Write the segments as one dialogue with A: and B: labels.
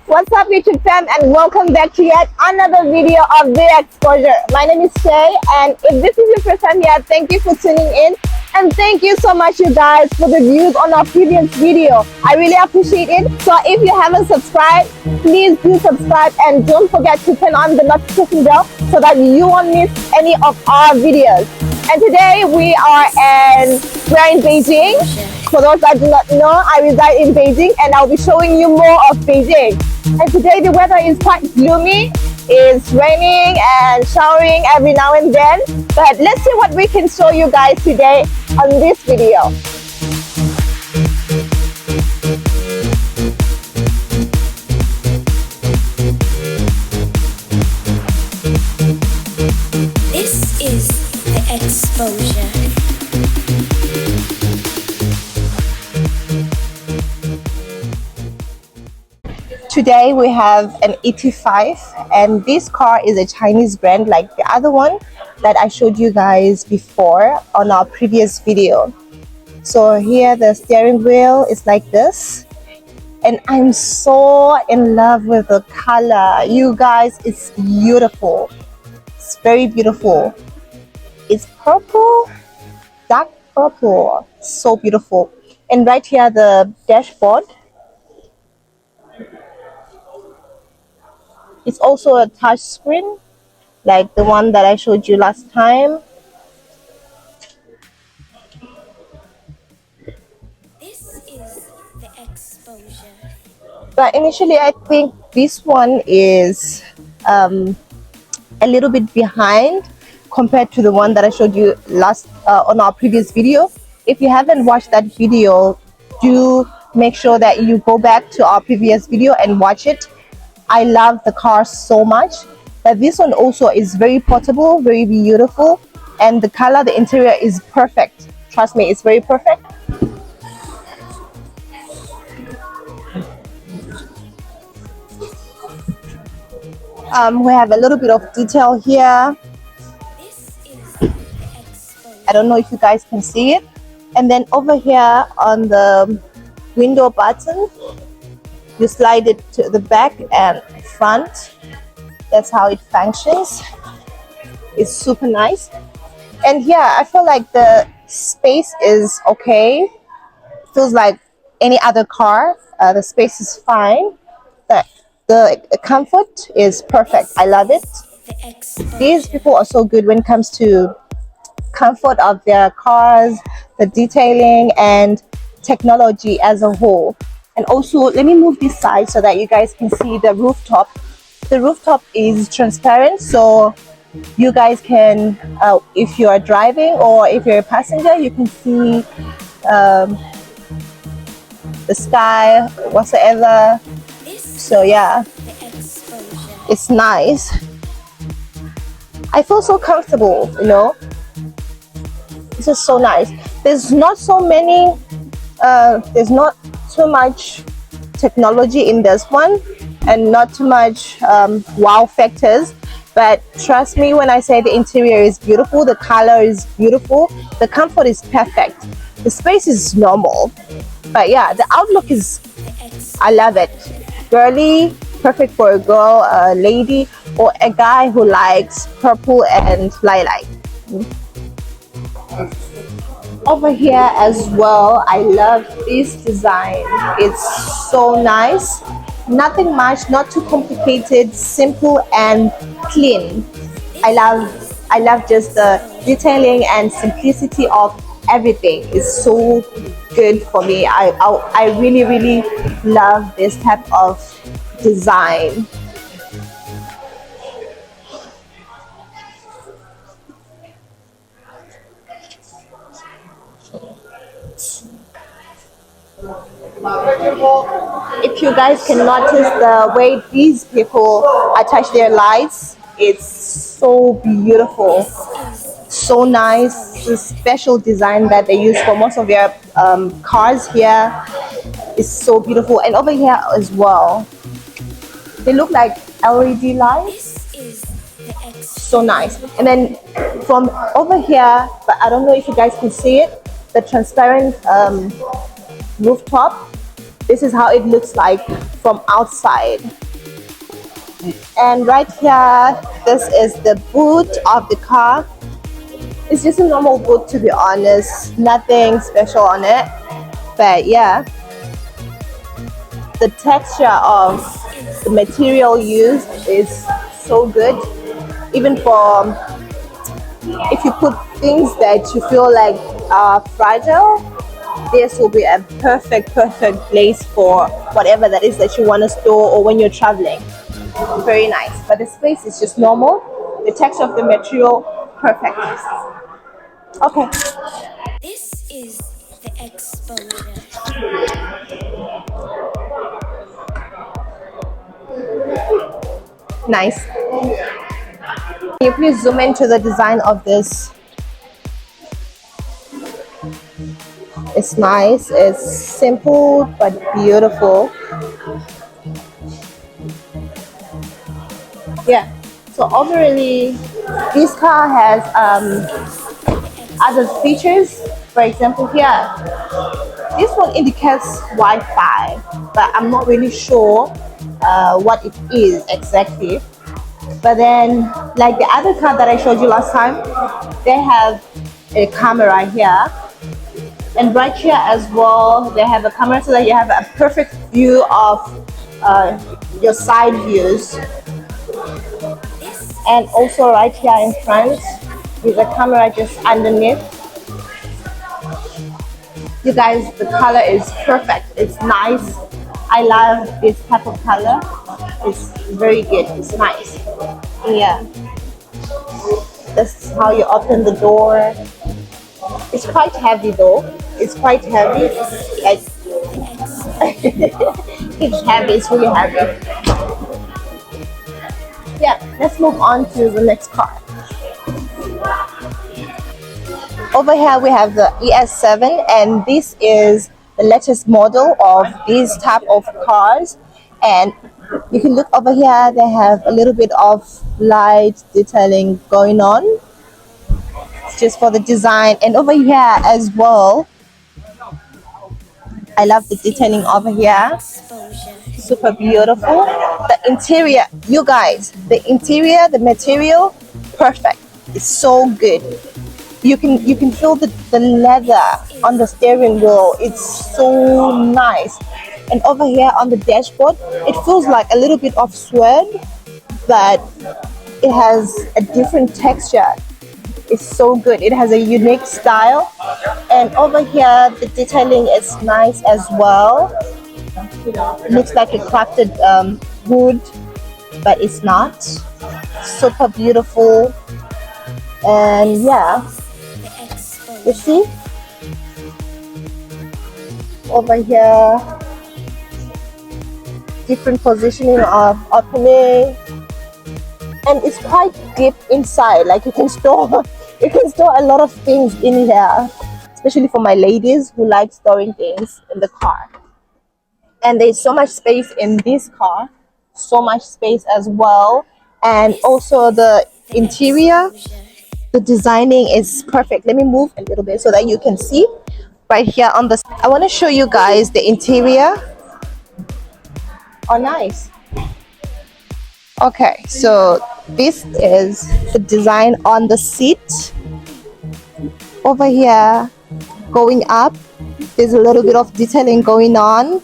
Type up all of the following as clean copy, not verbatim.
A: What's up, YouTube fam, and welcome back to yet another video of The Exposure. My name is Shay, and if this is your first time here, thank you for tuning in, and thank you so much, you guys, for the views on our previous video. I really appreciate it. So if you haven't subscribed, please do subscribe, and don't forget to turn on the notification bell so that you won't miss any of our videos. And today we're in Beijing. For those that do not know, I reside in Beijing, and I'll be showing you more of Beijing. And today the weather is quite gloomy. It's raining and showering every now and then. But let's see what we can show you guys today on this video.
B: This is The Exposure.
A: Today we have an ET5, and this car is a Chinese brand like the other one that I showed you guys before on our previous video. So here the steering wheel is like this, and I'm so in love with the color. You guys, it's beautiful. It's very beautiful. It's purple, dark purple, so beautiful. And right here the dashboard. It's also a touch screen like the one that I showed you last time.
B: This is The Exposure.
A: But initially I think this one is a little bit behind compared to the one that I showed you last on our previous video. If you haven't watched that video, do make sure that you go back to our previous video and watch it. I love the car so much, but this one also is very portable, very beautiful, and the color, the interior is perfect. Trust me, it's very perfect. We have a little bit of detail here.
B: This is The Exposure.
A: I don't know if you guys can see it. And then over here on the window button, you slide it to the back and front. That's how it functions. It's super nice. And yeah, I feel like the space is okay. Feels like any other car. The space is fine. The comfort is perfect. I love it.
B: The Exposure.
A: These people are so good when it comes to comfort of their cars, the detailing, and technology as a whole. And also, let me move this side so that you guys can see the rooftop. The rooftop is transparent, so you guys can, if you are driving or if you're a passenger, you can see the sky, whatsoever. So yeah,
B: The Exposure.
A: it's nice. I feel so comfortable, you know. This is so nice. There's not so many, there's not too much technology in this one, and not too much wow factors, but trust me when I say the interior is beautiful, the color is beautiful, the comfort is perfect, the space is normal, but yeah, the outlook is, I love it. Girly, perfect for a girl, a lady, or a guy who likes purple and lilac. Over here as well, I love this design. It's so nice. Nothing much, not too complicated, simple and clean. I love just the detailing and simplicity of everything. It's so good for me. I really love this type of design. If you guys can notice the way these people attach their lights, it's so beautiful, so nice. It's a special design that they use for most of their cars here. It's so beautiful. And over here as well, they look like LED lights.
B: This is The Exposure.
A: So nice. And then from over here, but I don't know if you guys can see it, the transparent rooftop. This is how it looks like from outside. And right here, this is the boot of the car. It's just a normal boot, to be honest, nothing special on it, but yeah, the texture of the material used is so good. Even for if you put things that you feel like are fragile, this will be a perfect place for whatever that is that you want to store or when you're traveling. Very nice. But the space is just normal. The texture of the material, perfect. Okay.
B: This is the exposure.
A: Nice. Can you please zoom into the design of this? It's nice. It's simple but beautiful. Yeah. So overall, this car has other features. For example, here, this one indicates Wi-Fi, but I'm not really sure what it is exactly. But then, like the other car that I showed you last time, they have a camera here, and right here as well, they have a camera so that you have a perfect view of your side views. And also right here in front is a camera just underneath. You guys, the color is perfect. It's nice. I love this type of color. It's very good. It's nice. Yeah. This is how you open the door. It's quite heavy though. It's quite heavy. Like it's heavy. It's really heavy. Yeah, let's move on to the next car. Over here we have the ES7, and this is the latest model of these type of cars. And you can look over here, they have a little bit of light detailing going on just for the design. And over here as well, I love the detailing over here.
B: Exposure.
A: Super beautiful. The interior, you guys, the interior, the material, perfect. It's so good. You can feel the leather on the steering wheel. It's so nice. And over here on the dashboard, it feels like a little bit of suede, but it has a different texture. It's so good. It has a unique style. And over here, the detailing is nice as well. It looks like a crafted wood, but it's not. Super beautiful. And yeah,
B: The exposure.
A: you see? Over here, different positioning of opening. And it's quite deep inside. Like you can store a lot of things in here. Especially for my ladies who like storing things in the car. And there's so much space in this car, so much space as well. And also the interior, the designing is perfect. Let me move a little bit so that you can see right here on the, I want to show you guys the interior. Oh, nice. Okay, so this is the design on the seat. Over here, going up, there's a little bit of detailing going on.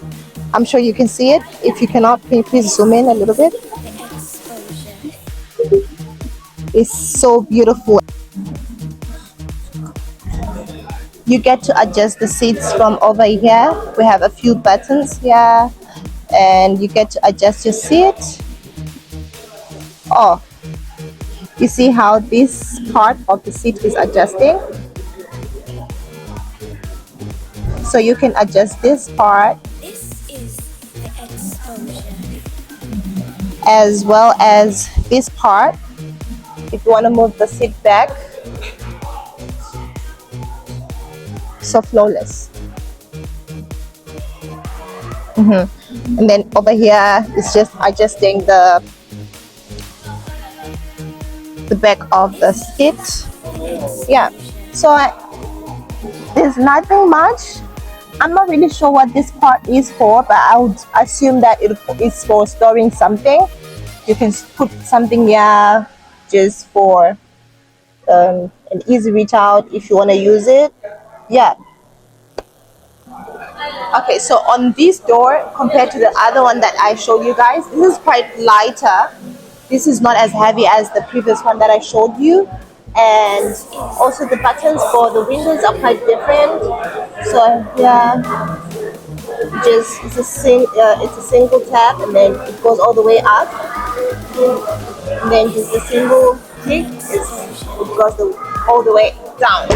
A: I'm sure you can see it. If you cannot, can you please zoom in a little bit?
B: The exposure.
A: It's so beautiful. You get to adjust the seats from over here. We have a few buttons here, and you get to adjust your seat. Oh, you see how this part of the seat is adjusting? So you can adjust this part
B: This is the exposure.
A: as well as this part. If you want to move the seat back, so flawless. And then over here is just adjusting the back of the seat. Yeah, so there's nothing much, I'm not really sure what this part is for, but I would assume that it is for storing something. You can put something here just for an easy reach out if you want to use it. Yeah. Okay, so on this door, compared to the other one that I showed you guys, this is quite lighter. This is not as heavy as the previous one that I showed you. And also the buttons for the windows are quite different. So yeah, just it's a single tap, and then it goes all the way up. And then just a single click, it goes all the way down.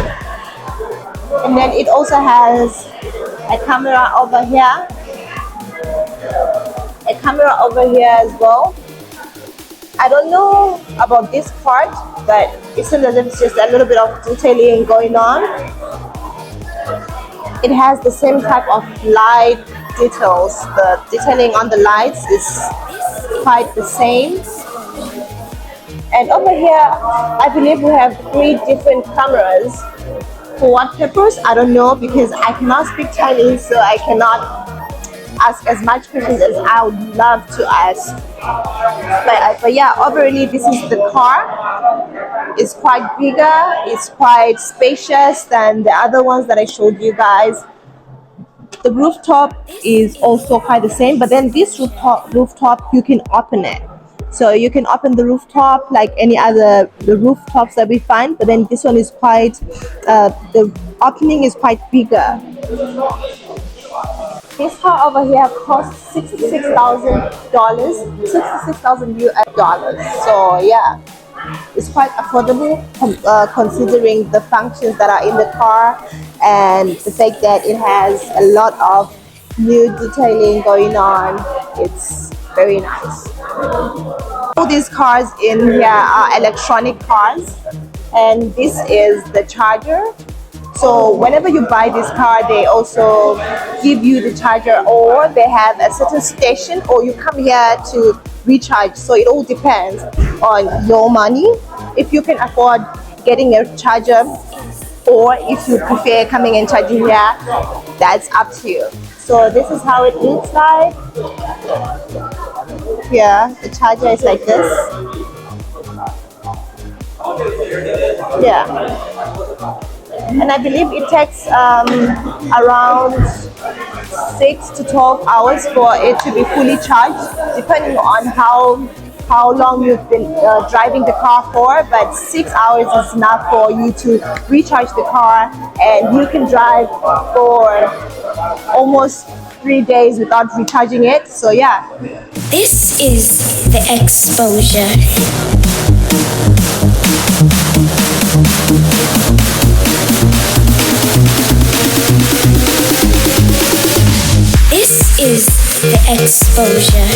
A: And then it also has a camera over here, as well. I don't know about this part, but it seems as if it's just a little bit of detailing going on. It has the same type of light details. The detailing on the lights is quite the same. And over here, I believe we have 3 different cameras. For what purpose? I don't know, because I cannot speak Chinese, so I cannot ask as much questions as I would love to ask. But yeah, overall, this is the car. It's quite bigger, it's quite spacious than the other ones that I showed you guys. The rooftop is also quite the same, but then this rooftop you can open it. So you can open the rooftop like any other the rooftops that we find, but then this one is quite the opening is quite bigger. This car over here costs $66,000, 66,000 US dollars. So yeah, it's quite affordable considering the functions that are in the car and the fact that it has a lot of new detailing going on. It's very nice. All these cars in here are electronic cars, and this is the charger. So whenever you buy this car, they also give you the charger, or they have a certain station, or you come here to recharge. So it all depends on your money, if you can afford getting a charger, or if you prefer coming and charging here, that's up to you. So this is how it looks like. Yeah, the charger is like this. Yeah, and I believe it takes around 6 to 12 hours for it to be fully charged, depending on how long you've been driving the car for. But 6 hours is enough for you to recharge the car, and you can drive for almost 3 days without recharging it. So yeah,
B: This is the exposure. This is the exposure.